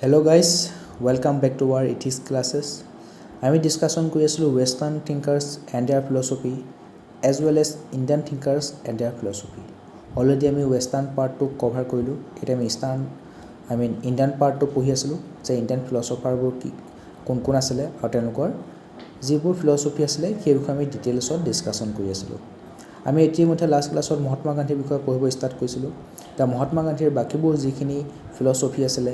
Hello guys, welcome back to our ethics classes. I will discussion Western thinkers and their philosophy as well as Indian thinkers and their philosophy. Already I Western part to cover koilu. It Indian part to pohi aslu. Je Indian philosopher bor ki kon asile aru telokor jibur philosophy asile সেই বিষয়ে আমি ডিটেইলছত discussion কৰি আছিলো। আমি ইতিমধ্যে last ক্লাছত মহাত্মা গান্ধীৰ বিষয়ে পঢ়িব ষ্টাৰ্ট কৰিছিলো। তা মহাত্মা গান্ধীৰ বাকিবোৰ যিখিনি ফিলসফি আছিলে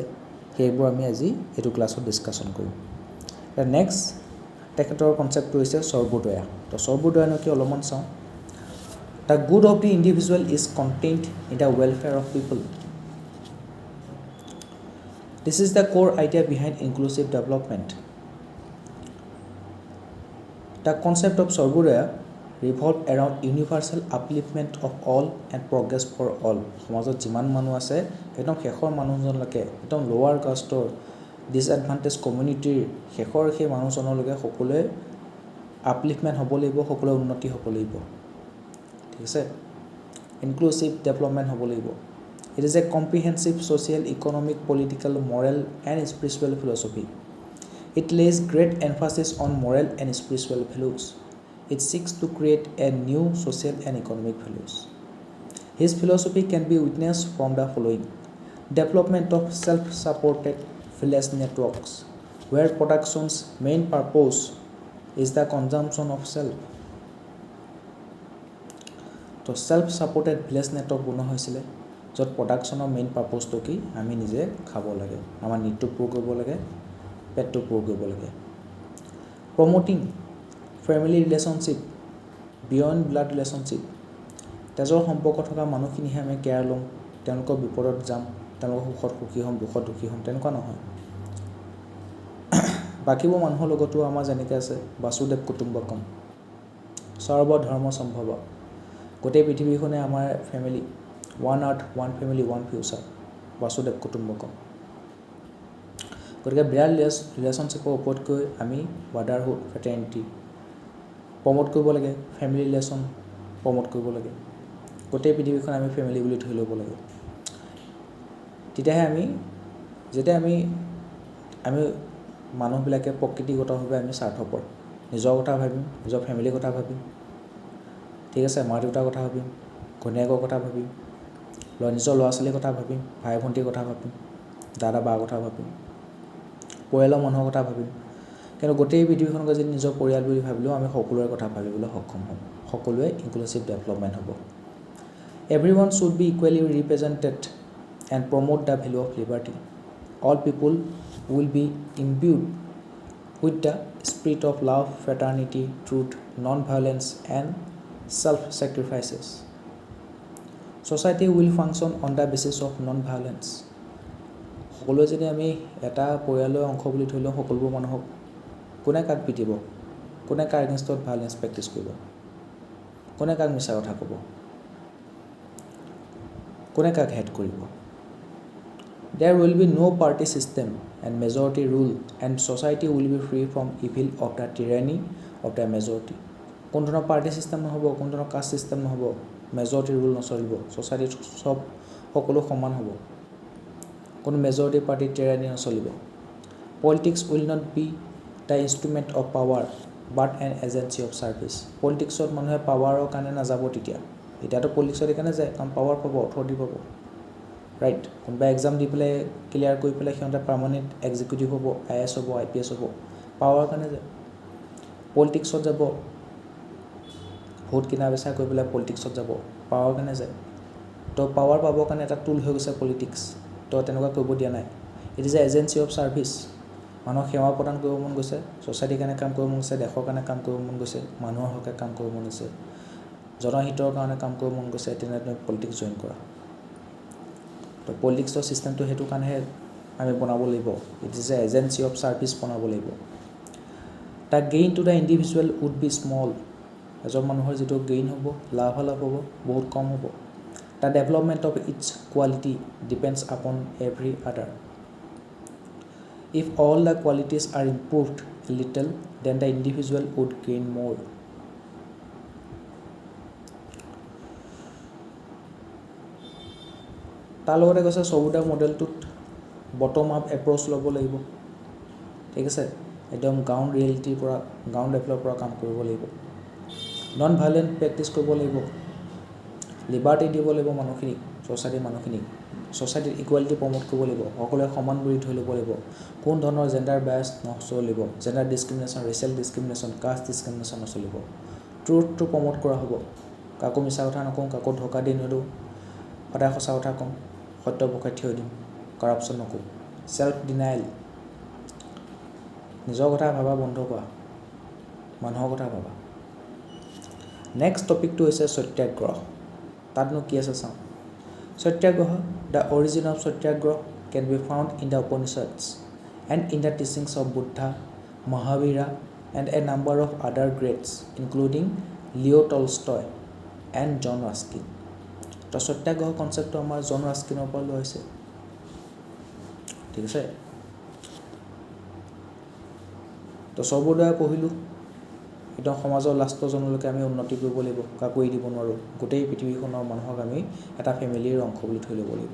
সেইবোৰ আমি আজি এটো ক্লাছত ডিসকাশন কৰিম। নেক্সট তেখেতৰ কনসেপ্ট হৈছে সৰ্বোদয়া। তো সৰ্বোদয়া কি অলপমান চাওঁ। The good of the individual is contained in the welfare of people. This is the core idea behind inclusive development. The concept of Sarvodaya revolves around universal upliftment of all and progress for all. সমাজত যিমান মানুহ আছে একদম শেষৰ মানুহজনলৈকে একদম লোৱাৰ কাষ্টৰ ডিসএডভান্টেজ কমিউনিটিৰ শেষৰ সেই মানুহজনলৈকে সকলোৱে আপলিফমেন্ট হ'ব লাগিব, সকলোৱে উন্নতি হ'ব লাগিব। ঠিক আছে, ইনক্লুসিভ ডেভেলপমেন্ট হ'ব লাগিব। It is a comprehensive social, economic, political, moral and spiritual philosophy. It lays great emphasis on moral and spiritual values. It seeks to create a new social and economic values. His philosophy can be witnessed from the following: development of self-supported village networks, where production's main purpose is the consumption of self. So self-supported village network বনোৱা হৈছিলে য'ত প্ৰডাকশ্যনৰ main পাৰপজটো কি আমি নিজে খাব লাগে, আমাৰ নিডটো পূৰ কৰিব লাগে, পেটটো পূৰ কৰিব লাগে। Promoting family relationship beyond blood relationship, তেজৰ সম্পৰ্ক থকা মানুহখিনিহে আমি কেয়াৰ ল'ম, তেওঁলোকৰ বিপদত যাম, তেওঁলোকৰ সুখত সুখী হ'ম, দুখত দুখী হ'ম, তেনেকুৱা নহয়। বাকীবোৰ মানুহৰ লগতো আমাৰ যেনেকৈ আছে বাসুদেৱ কুটুম্বকম, সৰ্ব ধৰ্ম সম্ভৱ, গোটেই পৃথিৱীখনে আমাৰ family, one earth, one family, one future, বাসুদেৱ কুটুম্বকম। গতিকে ব্লাড ৰিলেশ্যনশ্বিপৰ ওপৰতকৈ আমি ব্ৰাদাৰহুড ফ্ৰেটাৰ্নিটি প্ৰমোট কৰিব লাগে, ফেমিলি ৰিলেশ্যন প্ৰমোট কৰিব লাগে, গোটেই পৃথিৱীখন আমি ফেমিলি বুলি ধৰি ল'ব লাগে। তেতিয়াহে যেতিয়া আমি মানুহবিলাকে প্ৰকৃতিগতভাৱে আমি স্বাৰ্থপৰ, নিজৰ কথা ভাবিম, নিজৰ ফেমিলিৰ কথা ভাবিম, ঠিক আছে, মা দেউতাৰ কথা ভাবিম, ঘৈণীয়েকৰ কথা ভাবিম, নিজৰ ল'ৰা ছোৱালীৰ কথা ভাবিম, ভাই ভণ্টিৰ কথা ভাবিম, দাদা বাৰ কথা ভাবিম, পৰিয়ালৰ মানুহৰ কথা ভাবিম। কিন্তু গোটেই পৃথিৱীখনক যদি নিজৰ পৰিয়াল বুলি ভাবিলেও আমি সকলোৰে কথা ভাবিবলৈ সক্ষম হ'ম, সকলোৱে ইনক্লুচিভ ডেভেলপমেণ্ট হ'ব। Everyone should be equally represented and promote the value of liberty. All people will be imbued with the spirit of love, fraternity, truth, non-violence and self-sacrifices. Society will function on the basis of non-violence. সকলোৱে যদি আমি এটা পৰিয়ালৰ অংশ বুলি ধৰি লওঁ, সকলোবোৰ মানুহক কোনে কাক পিটিব, কোনে কাৰ এগেইনষ্টত ভাইলেঞ্চ প্ৰেক্টিছ কৰিব, কোনে কাক মিছা কথা ক'ব, কোনে কাক হেড কৰিব। There will be no party system and majority rule, and society will be free from evil of the tyranny of the majority. কোন ধৰণৰ পাৰ্টি চিষ্টেম নহ'ব, কোন ধৰণৰ কাষ্ট চিষ্টেম নহ'ব, মেজৰিটি ৰুল নচলিব, ছ'চাইটিত সকলো সমান হ'ব, কোনো মেজৰিটি পাৰ্টিৰ tyranny নচলিব। Politics will not be the instrument of power but an agency of service. পলিটিক্সত মানুহে পাৱাৰৰ কাৰণে নাযাব এতিয়াতো পলিটিক্সত এইকাৰণে যায় কাৰণ পাৱাৰ পাব, অথৰিটি পাব, ৰাইট। কোনোবা এক্সাম দি পেলাই ক্লিয়াৰ কৰি পেলাই সিহঁতে পাৰ্মানেণ্ট এক্সিকিউটিভ হ'ব, IAS হ'ব, IPS হ'ব, পাৱাৰৰ কাৰণে যায়। পলিটিক্সত যাব, ভোট কিনা বেচা কৰি পেলাই পলিটিক্সত যাব, পাৱাৰৰ কাৰণে যায়। তো পাৱাৰ পাবৰ কাৰণে এটা টুল হৈ গৈছে পলিটিক্স, তো তেনেকুৱা কৰিব দিয়া নাই। It is a agency of service. মানুহক সেৱা প্ৰদান কৰিব মন গৈছে, ছ'চাইটিৰ কাৰণে কাম কৰিব মন গৈছে, দেশৰ কাৰণে কাম কৰিব মন গৈছে, মানুহৰ হকে কাম কৰিব মন গৈছে, জনহিতৰ কাৰণে কাম কৰিব মন গৈছে, তেনেদৰে পলিটিক্স জইন কৰা। তো পলিটিক্সৰ ছিষ্টেমটো সেইটো কাৰণেহে আমি বনাব লাগিব, it is a agency of service বনাব লাগিব। The gain to the individual would be small. এজন মানুহৰ যিটো গেইন হ'ব, লাভালাভ হ'ব, বহুত কম হ'ব। The development of its quality depends upon every other. If all the qualities are improved a little, then the individual would gain more. তাৰ লগতে কৈছে সৰ্বোদয় মডেলটোত বটম আপ এপ্ৰ'চ ল'ব লাগিব ঠিক আছে একদম গ্ৰাউণ্ড ৰিয়েলিটিৰ পৰা গ্ৰাউণ্ড লেভেলৰ পৰা কাম কৰিব লাগিব নন ভাইলেণ্ট প্ৰেক্টিছ কৰিব লাগিব লিবাৰ্টি দিব লাগিব মানুহখিনিক ছ'চাইটিৰ মানুহখিনিক ছ'চাইটিত ইকুৱেলিটি প্ৰমোট কৰিব লাগিব সকলোৱে সমান বুলি ধৰি ল'ব লাগিব কোন ধৰণৰ জেণ্ডাৰ বায়াছ নচলিব gender discrimination racial discrimination caste discrimination নচলিব ট্ৰুথটো প্ৰমোট কৰা হ'ব কাকো মিছা কথা নকওঁ কাকো ধোকা দি নিদিওঁ সদায় সঁচা কথা কওঁ সত্যৰ পক্ষে থিয় দিম কৰাপশ্যন নকৰোঁ চেল্ফ ডিনাইল নিজৰ কথা ভাবা বন্ধ কৰা মানুহৰ কথা ভাবা নেক্সট টপিকটো হৈছে সত্যাগ্ৰহ তাতনো কি আছে চাওঁ satyagraha the origin of satyagraha can be found in the Upanishads and in the teachings of Buddha Mahavira and a number of other greats including Leo' Tolstoy and John Ruskin তো সত্যাগ্ৰহ কনচেপ্টটো আমাৰ জন ৰাস্কিনৰ পৰা লোৱা হৈছে ঠিক আছে তো সৰ্বদয় পঢ়িলোঁ একদম সমাজৰ লাষ্টজনলৈকে আমি উন্নতি কৰিব লাগিব কাকো এৰি দিব নোৱাৰোঁ গোটেই পৃথিৱীখনৰ মানুহক আমি এটা ফেমিলিৰ অংশ বুলি থৈ ল'ব লাগিব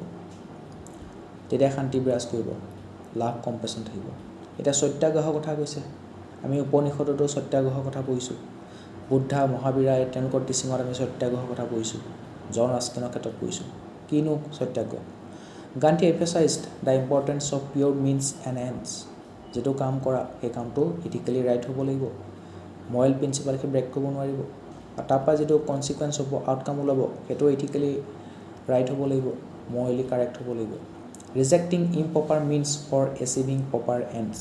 তেতিয়া শান্তি বিৰাজ কৰিব লাভ কম্পেশ্যন থাকিব এতিয়া সত্যাগ্ৰহৰ কথা কৈছে আমি উপনিষদতো সত্যাগ্ৰহৰ কথা পঢ়িছোঁ বুদ্ধা মহাবীৰা তেওঁলোকৰ টিচিঙত আমি সত্যাগ্ৰহৰ কথা পঢ়িছোঁ জন ৰাস্কিনৰ ক্ষেত্ৰত পঢ়িছোঁ কিনো satyagraha Gandhi emphasised the importance of pure means and ends যিটো কাম কৰা সেই কামটো ইথিকেলি ৰাইট হ'ব লাগিব মৰেল প্ৰিন্সিপালকে ব্ৰেক কৰিব নোৱাৰিব আৰু তাৰপৰা যিটো কনচিকুৱেঞ্চ হ'ব আউটকাম ওলাব সেইটো ইথিকেলি ৰাইট হ'ব লাগিব মৰেলি কাৰেক্ট হ'ব লাগিব ৰিজেক্টিং ইমপ্ৰপাৰ মিনছ ফৰ এচিভিং প্ৰপাৰ এণ্ডছ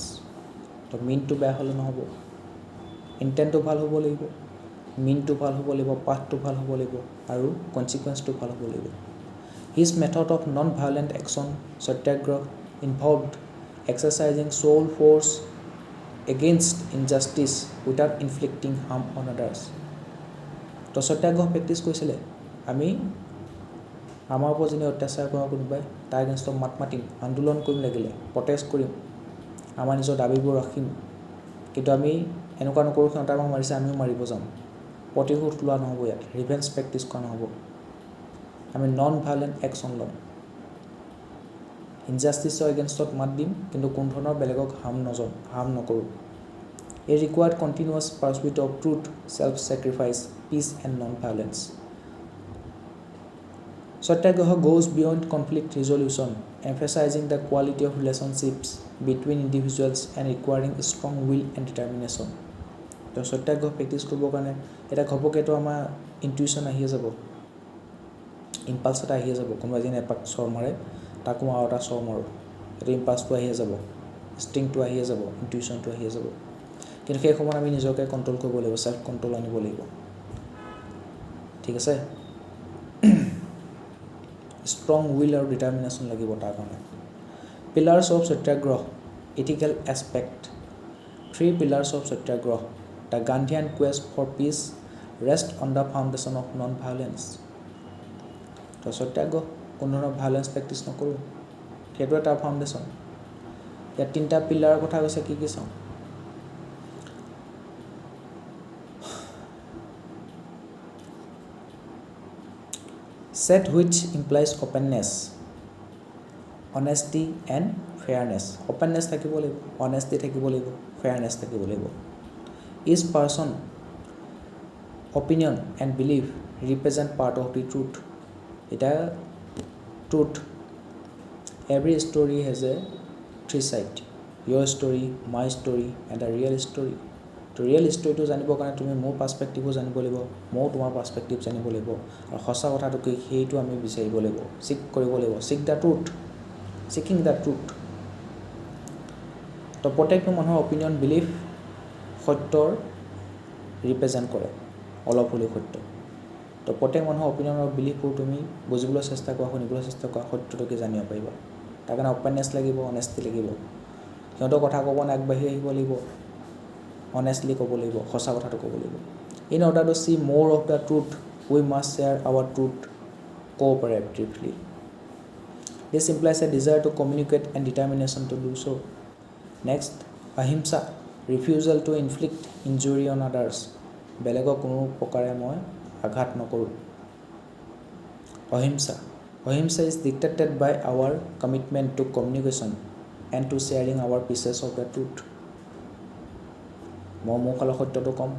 তো মিনটো বেয়া হ'লে নহ'ব ইণ্টেণ্টটো ভাল হ'ব লাগিব মিনটো ভাল হ'ব লাগিব পাথটো ভাল হ'ব লাগিব আৰু কনচিকুৱেঞ্চটো ভাল হ'ব লাগিব his method of non violent action satyagraha involved exercising soul force against injustice without inflicting harm on others তো সত্যাগ্ৰহ প্ৰেক্টিছ কৰিছিলে আমি আমাৰ ওপৰত যেনে অত্যাচাৰ কৰা কোনোবাই তাৰ এগেইনষ্টত মাত মাতিম আন্দোলন কৰিম লাগিলে প্ৰটেষ্ট কৰিম আমাৰ নিজৰ দাবীবোৰ ৰাখিম কিন্তু আমি এনেকুৱা নকৰোঁ সিহঁতে আমাক মাৰিছে আমিও মাৰিব যাম প্ৰতিশোধ লোৱা নহ'ব ইয়াত ৰিভেঞ্জ প্ৰেক্টিছ কৰা নহ'ব আমি নন ভায়োলেণ্ট একশ্যন ল'ম ইনজাষ্টিছৰ এগেইনষ্টত মাত দিম কিন্তু কোনো ধৰণৰ বেলেগক হাৰ্ম নকৰোঁ a required continuous pursuit of truth self sacrifice peace and non violence satyagraha goes beyond conflict resolution emphasizing the quality of relationships between individuals and requiring strong will and determination তো সত্যাগ্ৰহ practice কৰিবৰ কাৰণে এটা ঘপকৈতো আমাৰ ইনটিউশ্যন আহিয়ে যাব ইম্পালছ এটা আহিয়ে যাব কোনোবা এদিন এপাক চৰ মাৰে তাকো আৰু এটা চৰ মাৰোঁ এইটো ইম্পালছটো আহিয়ে যাব ষ্টিংটো আহিয়ে যাব ইনটিউশ্যনটো আহিয়ে যাব কিন্তু সেই সময়ত আমি নিজকে কণ্ট্ৰল কৰিব লাগিব চেল্ফ কণ্ট্ৰল আনিব লাগিব ঠিক আছে ষ্ট্ৰং উইল আৰু ডিটাৰমিনেশ্যন লাগিব তাৰ কাৰণে pillars of satyagraha ethical aspect 3 pillars of satyagraha the Gandhian quest for peace rest on the foundation of non violence তো সত্যাগ্ৰহ কোনো ধৰণৰ ভায়োলেন্স প্ৰেক্টিছ নকৰোঁ সেইটো এটা ফাউণ্ডেশ্যন ইয়াত 3টা পিলাৰৰ কথা কৈছে কি কি চাওঁ set which implies openness honesty and fairness openness থাকিব লাগিব honesty থাকিব লাগিব fairness থাকিব লাগিব each person opinion and belief represent part of the truth এটা truth every story has a 3 side your story my story and a real story তো real ষ্টৰিটো জানিবৰ কাৰণে তুমি মোৰ পাৰ্চপেক্টিভো জানিব লাগিব মই তোমাৰ পাৰ্চপেক্টিভ জানিব লাগিব আৰু সঁচা কথাটো কি সেইটো আমি বিচাৰিব লাগিব চিক কৰিব লাগিব চিকিং দ্য ট্ৰুথ তো প্ৰত্যেকটো মানুহৰ অপিনিয়ন বিলিফ সত্যৰ ৰিপ্ৰেজেণ্ট কৰে অলপ হ'লেও সত্য তো প্ৰত্যেক মানুহৰ অপিনিয়ন আৰু বিলিফবোৰ তুমি বুজিবলৈ চেষ্টা কৰা শুনিবলৈ চেষ্টা কৰা সত্যটোকে জানিব পাৰিবা তাৰ কাৰণে অপেননেছ লাগিব অনেষ্টি লাগিব সিহঁতৰ কথা ক'ব আগবাঢ়ি আহিব লাগিব honestly ক'ব লাগিব সঁচা কথাটো ক'ব লাগিব in order to see more of the truth we must share our truth cooperatively this implies a desire to communicate and determination to do so next ahimsa refusal to inflict injury on others বেলেগক কোনো প্ৰকাৰে মই আঘাত নকৰোঁ ahimsa is dictated by our commitment to communication and to sharing our pieces of the truth. মই মোৰ ফালৰ সত্যটো ক'ম.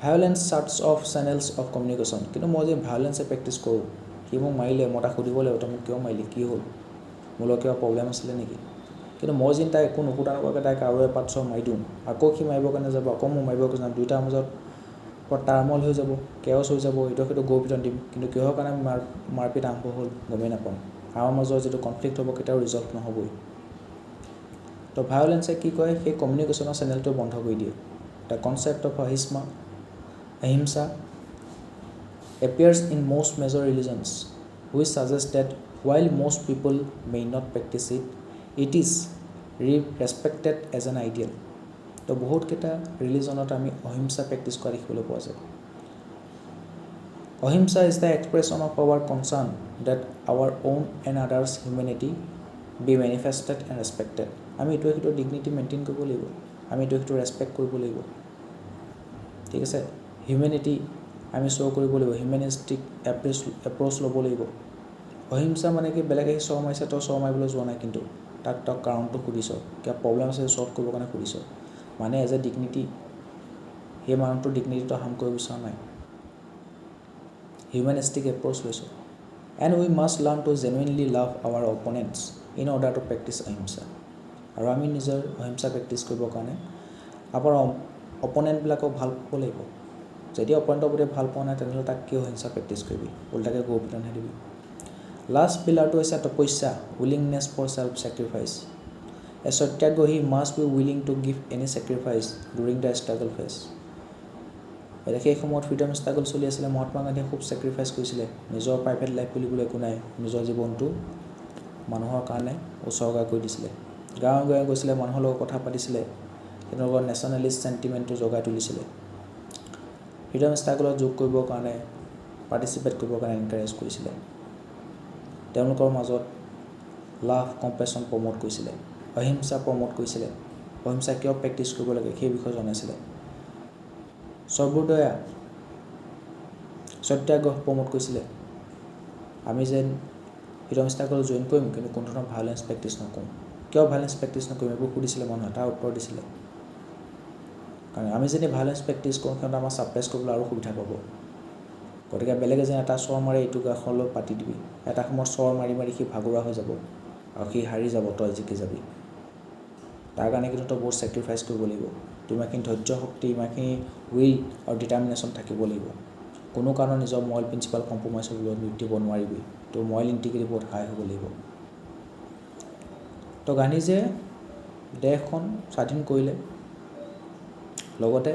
Violence shuts off channels of communication. কিন্তু মই যে ভায়োলেন্সে প্ৰেক্টিছ কৰোঁ, সি মোক মাৰিলে, মই তাক সুধিব লাগিব, তই মোক কিয় মাৰিলি, কি হ'ল, মোৰ লগত কিবা প্ৰব্লেম আছিলে নেকি? কিন্তু মই যেন তাই একো নুসুধা নকৰাকৈ তাইক আৰু এপাত চৰ মাৰি দিওঁ, আকৌ সি মাৰিবৰ কাৰণে যাব, আকৌ মই মাৰিবৰ কাৰণে যাম, দুয়োটাৰ মাজত তাৰামল হৈ যাব, কেওচ হৈ যাব, ইটো সেইটো গৌ পিটন দিম, কিন্তু কিহৰ কাৰণে মাৰপিট আৰম্ভ হ'ল গমেই নাপাম. আমাৰ মাজৰ যিটো কনফ্লিক্ট হ'ব কেতিয়াও ৰিজল্ভ নহ'বই. তো ভায়োলেন্সে কি কয়, সেই কমিউনিকেশ্যনৰ চেনেলটো বন্ধ কৰি দিয়ে. The concept of ahimsa appears in most major religions, which suggests that while most people may not practice it, it is respected as an ideal. তো বহুত কেইটা ৰিলিজনত আমি অহিংসা প্ৰেক্টিছ কৰা দেখিবলৈ পোৱা যায়. অহিংসা is the expression of our concern that our own and others' humanity be manifested and respected. আমি এইটো সেইটো ডিগনিটি মেইনটেইন কৰিব লাগিব, আমি এইটো সেইটো ৰেচপেক্ট কৰিব লাগিব, ঠিক আছে. হিউমেনিটি আমি শ্ব' কৰিব লাগিব, হিউমেনিষ্টিক এপ্ৰ'চ ল'ব লাগিব. অহিংসা মানে কি, বেলেগে চৰ মাৰিছে তই চৰ মাৰিবলৈ যোৱা নাই, কিন্তু তাক তই কাৰণটো সুধিছ, কিবা প্ৰব্লেম আছে চল্ভ কৰিবৰ কাৰণে সুধিছ, মানে এজ এ ডিগনিটি সেই মানুহটোৰ ডিগনিটিটো হাৰ্ম কৰিব বিচৰা নাই, হিউমেনিষ্টিক এপ্ৰ'চ লৈছোঁ. And we must learn to genuinely love our opponents in order to practise ahimsa. আৰু আমি নিজৰ অহিংসা প্ৰেক্টিছ কৰিবৰ কাৰণে আমাৰ অপনেণ্টবিলাকক ভাল পাব লাগিব. যদি অপনেণ্টৰ প্ৰতি ভাল পোৱা নাই তেনেহ'লে তাক কিয় অহিংসা প্ৰেক্টিছ কৰিবি, ওলটাকৈ গৌ পিটনহে দিবি. লাষ্ট পিলাৰটো হৈছে tapasya, willingness for self sacrifice. A satyagrahi must be willing to give any sacrifice during the struggle phase. এতিয়া সেই সময়ত ফ্ৰীডম ষ্ট্ৰাগল চলি আছিলে, মহাত্মা গান্ধীয়ে খুব ছেক্ৰিফাইচ কৰিছিলে, নিজৰ প্ৰাইভেট লাইফ বুলিবলৈ একো নাই, নিজৰ জীৱনটো মানুহৰ কাৰণে উচৰ্গা কৰি দিছিলে. গাঁৱে গাঁৱে গৈছিলে, মানুহৰ লগত কথা পাতিছিলে, তেওঁলোকৰ নেশ্যনেলিষ্ট চেণ্টিমেণ্টটো জগাই তুলিছিলে, ফ্ৰীডম ষ্ট্ৰাগলত যোগ কৰিবৰ কাৰণে, পাৰ্টিচিপেট কৰিবৰ কাৰণে এনকাৰেজ কৰিছিলে. তেওঁলোকৰ মাজত লাভ কম্পেশ্যন প্ৰমোট কৰিছিলে, অহিংসা প্ৰমোট কৰিছিলে, অহিংসা কিয় প্ৰেক্টিছ কৰিব লাগে সেই বিষয়ে জনাইছিলে. সৰ্বোদয়া সত্যাগ্ৰহ প্ৰমোট কৰিছিলে, আমি যেন ফ্ৰীডম ষ্ট্ৰাগল জইন কৰিম কিন্তু কোনো ধৰণৰ ভায়োলেন্স প্ৰেক্টিছ নকৰোঁ. কিয় ভায়োলেন্স প্ৰেক্টিছ নকৰিম এইবোৰ সুধিছিলে মানুহে, তাৰ উত্তৰ দিছিলে, কাৰণ আমি যদি ভায়োলেন্স প্ৰেক্টিছ কৰোঁ সিহঁতে আমাৰ ছাপ্ৰেছ কৰিবলৈ আৰু সুবিধা পাব. গতিকে বেলেগে যেন এটা চৰ মাৰে এইটো গাখলৈ পাতি দিবি, এটা সময়ত চৰ মাৰি মাৰি সি ভাগৰুৱা হৈ যাব আৰু সি হাৰি যাব, তই জিকি যাবি. তাৰ কাৰণে কিন্তু তই বহুত ছেক্ৰিফাইচ কৰিব লাগিব, তোৰ ইমানখিনি ধৈৰ্য শক্তি, ইমানখিনি উইল আৰু ডিটাৰমিনেশ্যন থাকিব লাগিব. কোনো কাৰণত নিজৰ মৰেল প্ৰিন্সিপাল কম্প্ৰমাইজ হ'বলৈ দিব নোৱাৰিবি, তোৰ মৰেল ইণ্টিগ্ৰিটি বহুত হাই হ'ব লাগিব. তো গান্ধীজীয়ে দেশখন স্বাধীন কৰিলে, লগতে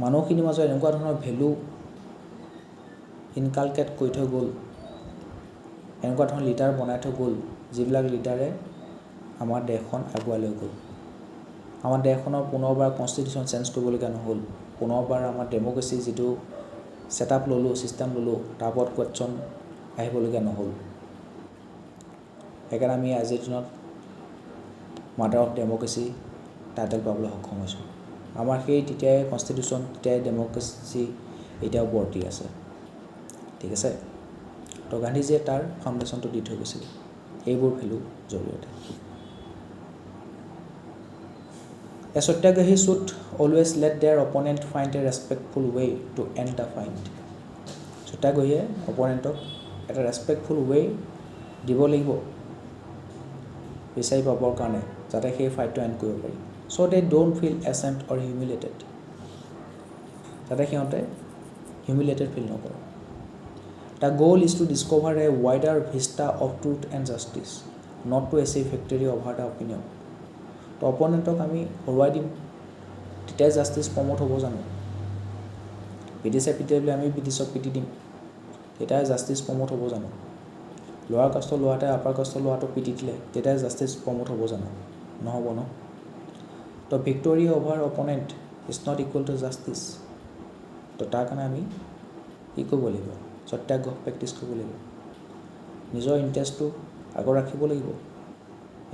মানুহখিনিৰ মাজত এনেকুৱা ধৰণৰ ভেলু ইনকালকেট কৰি থৈ গ'ল, এনেকুৱা ধৰণৰ লিডাৰ বনাই থৈ গ'ল, যিবিলাক লিডাৰে আমাৰ দেশখন আগুৱাই লৈ গ'ল. আমাৰ দেশখনৰ পুনৰবাৰ কনষ্টিটিউশ্যন চেঞ্জ কৰিবলগীয়া নহ'ল, পুনৰবাৰ আমাৰ ডেম'ক্ৰেচি যিটো ছেটআপ ল'লোঁ, ছিষ্টেম ল'লোঁ, তাৰ ওপৰত কুৱেশ্যন আহিবলগীয়া নহ'ল. সেইকাৰণে আমি আজিৰ দিনত মাদাৰ অফ ডেম'ক্ৰেচি টাইটেল পাবলৈ সক্ষম হৈছোঁ. আমাৰ সেই তেতিয়াই কনষ্টিটিউশ্যন, তেতিয়াই ডেম'ক্ৰেচি এতিয়াও বৰ্তি আছে, ঠিক আছে. তো গান্ধীজীয়ে তাৰ ফাউণ্ডেশ্যনটো দি থৈ গৈছিল এইবোৰ ভেলুৰ জৰিয়তে. A Satyagrahi should always let their opponent find a respectful way to end the fight. সত্যাগ্ৰহীয়ে অপনেণ্টক এটা ৰেচপেক্টফুল ৱে দিব লাগিব বিচাৰি পাবৰ কাৰণে, যাতে সেই ফাইটটো এণ্ড কৰিব পাৰি. So' they don't feel ashamed or humiliated, যাতে সিহঁতে হিউমিলেটেড ফিল নকৰে. The goal is to discover a wider vista of truth and justice, not to achieve victory over the opinion. তো অপনেণ্টক আমি হৰুৱাই দিম, তেতিয়াই জাষ্টিছ প্ৰমোট হ'ব জানো? ব্ৰিটিছে পিটে বুলি আমি ব্ৰিটিছক পিটি দিম, তেতিয়াই জাষ্টিছ প্ৰমোট হ'ব জানো? লোৱাৰ কাষ্টৰ ল'ৰাটোৱে আপাৰ কাষ্টৰ ল'ৰাটোক পিটি দিলে, তেতিয়াই জাষ্টিছ প্ৰমোট হ'ব জানো? নহ'ব ন. তো victory over opponent is not equal to justice. তো তাৰ কাৰণে আমি কি কৰিব লাগিব? সত্যাগ্ৰহ প্ৰেক্টিছ কৰিব লাগিব, নিজৰ ইণ্টাৰেষ্টটো আগত ৰাখিব লাগিব.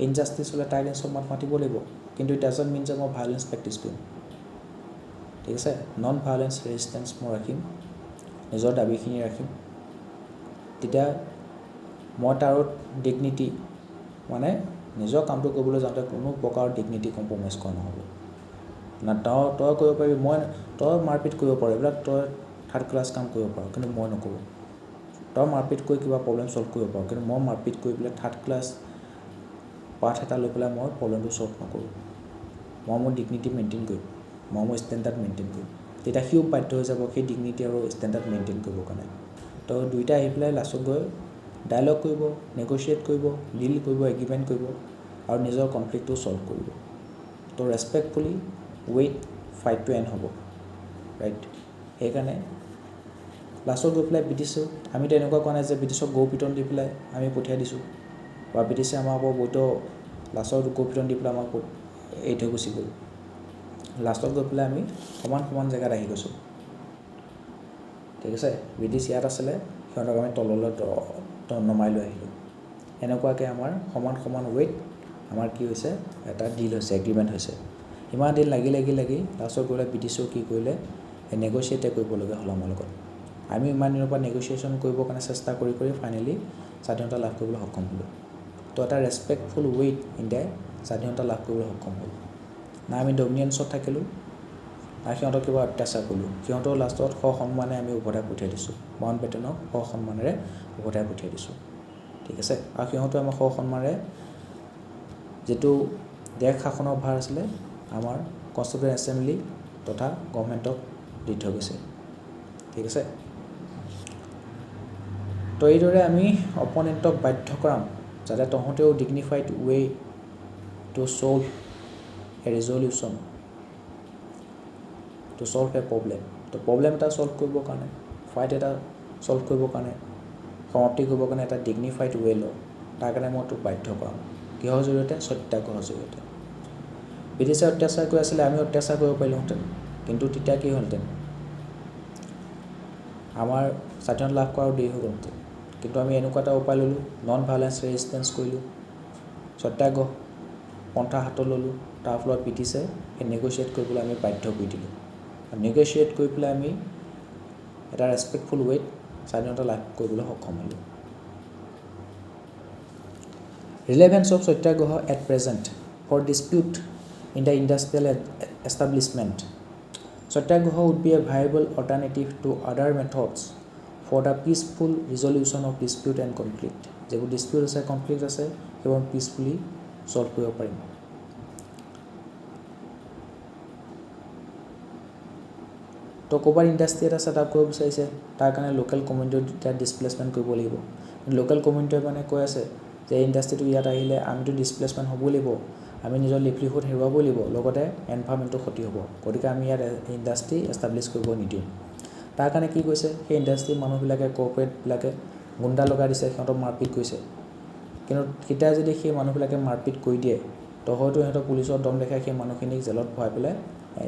ইনজাষ্টিছ হ'লে তাৰ এগেইনষ্টত মাত মাতিব লাগিব, কিন্তু ইট ডাজণ্ট মিন যে মই ভায়োলেন্স প্ৰেক্টিছ কৰিম, ঠিক আছে. নন ভায়োলেন্স ৰেজিষ্টেঞ্চ মই ৰাখিম, নিজৰ দাবীখিনি ৰাখিম, তেতিয়া মই তাৰ ডিগনিটি মানে নিজৰ কামটো কৰিবলৈ যাওঁতে কোনো প্ৰকাৰৰ ডিগনিটি কম্প্ৰমাইজ কৰা নহ'ব না তই কৰিব পাৰিবি মই তই মাৰপিট কৰিব পাৰ এইবিলাক তই থাৰ্ড ক্লাছ কাম কৰিব পাৰ কিন্তু মই নকৰোঁ তই মাৰপিট কৰি কিবা প্ৰব্লেম ছল্ভ কৰিব পাৰ কিন্তু মই মাৰপিট কৰি পেলাই থাৰ্ড ক্লাছ পাঠ এটা লৈ পেলাই মই প্ৰব্লেমটো ছল্ভ নকৰোঁ মই মোৰ ডিগনিটি মেইনটেইন কৰিম মই মোৰ ষ্টেণ্ডাৰ্ড মেইনটেইন কৰিম তেতিয়া সিও বাধ্য হৈ যাব সেই ডিগনিটি আৰু ষ্টেণ্ডাৰ্ড মেইনটেইন কৰিবৰ কাৰণে তো দুইটা আহি পেলাই লাষ্টত গৈ ডায়লগ কৰিব নেগ'চিয়েট কৰিব ডিল কৰিব এগ্ৰিমেণ্ট কৰিব আৰু নিজৰ কনফ্লিক্টটো ছল্ভ কৰিব তো ৰেচপেক্টফুলি ৱেইট ফাইটটো এণ্ড হ'ব ৰাইট সেইকাৰণে লাষ্টত গৈ পেলাই ব্ৰিটিছক আমিতো এনেকুৱা কোৱা নাই যে ব্ৰিটিছক গৌ পিটন দি পেলাই আমি পঠিয়াই দিছোঁ বা ব্ৰিটিছে আমাৰ ওপৰত বৈধ লাষ্টত গৌ পিটন দি পেলাই আমাক এৰি থৈ গুচি গ'ল লাষ্টত গৈ পেলাই আমি সমান জেগাত আহি গৈছোঁ ঠিক আছে ব্ৰিটিছ ইয়াত আছিলে সিহঁতক আমি তললৈ নমাই লৈ আহিলোঁ এনেকুৱাকৈ আমাৰ সমান ৱেইট আমাৰ কি হৈছে এটা ডিল হৈছে এগ্ৰিমেণ্ট হৈছে ইমান দিন লাগি লাষ্টত গ'লে ব্ৰিটিছেও কি কৰিলে নেগ'চিয়েটে কৰিবলগীয়া হ'ল আমাৰ লগত আমি ইমান দিনৰ পৰা নেগ'চিয়েশ্যন কৰিবৰ কাৰণে চেষ্টা কৰি ফাইনেলি স্বাধীনতা লাভ কৰিবলৈ সক্ষম হ'লোঁ তো এটা ৰেচপেক্টফুল ৱেইট ইণ্ডিয়াই স্বাধীনতা লাভ কৰিবলৈ সক্ষম হ'ল না আমি ডমিনেঞ্চত থাকিলোঁ না সিহঁতক কিবা অত্যাচাৰ কৰিলোঁ সিহঁতৰ লাষ্টত সন্মানে আমি উভতাই পঠিয়াই দিছোঁ মাউণ্ট বেটেনক সন্মানেৰে উভতাই পঠিয়াই দিছোঁ ঠিক আছে আৰু সিহঁতেও আমাৰ সন্মানেৰে যিটো দেশ শাসনৰ ভাৰ আছিলে আমাৰ কনষ্টিটিউৱেণ্ট এছেম্বলি তথা গভৰ্ণমেণ্টক দি থৈ গৈছে ঠিক আছে তো এইদৰে আমি অপনেণ্টক বাধ্য কৰাম যাতে তহঁতেও dignified way to solve a resolution to solve a problem তো প্ৰব্লেম এটা ছল্ভ কৰিবৰ কাৰণে ফাইট এটা ছল্ভ কৰিবৰ কাৰণে সমাপ্তি কৰিবৰ কাৰণে এটা ডিগনিফাইড ৱে লওঁ তাৰ কাৰণে মই তোক বাধ্য কৰাম কিহৰ জৰিয়তে সত্যাগ্ৰহৰ জৰিয়তে ব্ৰিটিছে অত্যাচাৰ কৰি আছিলে আমি অত্যাচাৰ কৰিব পাৰিলোঁহেঁতেন কিন্তু তেতিয়া কি হ'লহেঁতেন আমাৰ স্বাধীনতা লাভ কৰাও দেৰি হৈ গ'লহেঁতেন কিন্তু আমি এনেকুৱা এটা উপায় ল'লোঁ নন ভাইলেঞ্চ ৰেজিষ্টেঞ্চ কৰিলোঁ সত্যাগ্ৰহ পন্থা হাতত ল'লোঁ তাৰ ফলত ব্ৰিটিছে সেই নেগ'চিয়েট কৰিবলৈ আমি বাধ্য কৰি দিলোঁ আৰু নেগ'চিয়েট কৰি পেলাই আমি এটা ৰেচপেক্টফুল ৱেত স্বাধীনতা লাভ কৰিবলৈ সক্ষম হ'লোঁ relevance of satyagraha at present for dispute in the industrial establishment satyagraha would be a viable alternative to other methods for the peaceful resolution of dispute and conflict যেবোৰ dispute আছে কনফ্লিক্ট আছে সেইবোৰ পিচফুলি ছল্ভ কৰিব পাৰিম তো ক'ৰবাত ইণ্ডাষ্ট্ৰি এটা set up কৰিব বিচাৰিছে তাৰ কাৰণে লোকেল কমিউনিটি ডিছপ্লেচমেণ্ট কৰিব লাগিব লোকেল কমিউনিটিয়ে মানে কৈ আছে যে ইণ্ডাষ্ট্ৰিটো ইয়াত আহিলে আমিতো ডিছপ্লেচমেণ্ট হ'বই লাগিব আমি নিজৰ লিভলিহুড হেৰুৱাবই লাগিব লগতে এনভাইৰমেণ্টটো ক্ষতি হ'ব গতিকে আমি ইয়াত ইণ্ডাষ্ট্ৰি এষ্টাব্লিছ কৰিব নিদিওঁ তাৰ কাৰণে কি কৈছে সেই ইণ্ডাষ্ট্ৰিৰ মানুহবিলাকে কৰ্পৰেটবিলাকে গুণ্ডা লগাই দিছে সিহঁতক মাৰপিট কৰিছে কিন্তু তেতিয়া যদি সেই মানুহবিলাকে মাৰপিট কৰি দিয়ে তো হয়তো সিহঁতৰ পুলিচৰ দম দেখাই সেই মানুহখিনিক জেলত ভৰাই পেলাই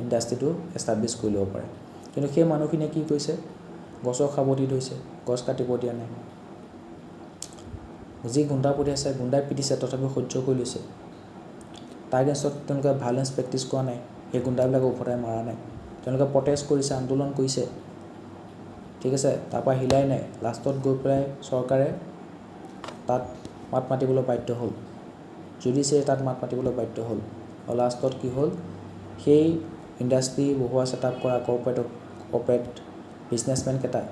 ইণ্ডাষ্ট্ৰিটো এষ্টাব্লিছ কৰি ল'ব পাৰে কিন্তু সেই মানুহখিনিয়ে কি কৰিছে গছৰ সাৱটি ধৰিছে গছ কাটিব দিয়া নাই যি গুণ্ডা পঠিয়াইছে গুণ্ডাই পিটিছে তথাপিও সহ্য কৰি লৈছে তাৰ এগেইনষ্টত তেওঁলোকে ভাইলেঞ্চ প্ৰেক্টিছ কৰা নাই সেই গুণ্ডাবিলাকক উভতাই মৰা নাই তেওঁলোকে প্ৰটেষ্ট কৰিছে আন্দোলন কৰিছে ঠিক আছে তাৰপৰা হিলাই নাই লাষ্টত গৈ পেলাই চৰকাৰে তাত মাত মাতিবলৈ বাধ্য হ'ল জুডিচিয়াৰী তাত মাত মাতিবলৈ বাধ্য হ'ল আৰু লাষ্টত কি হ'ল সেই ইণ্ডাষ্ট্ৰি বহুৱা ছেটআপ কৰা কৰ্পৰেট বিজনেছমেনকেইটা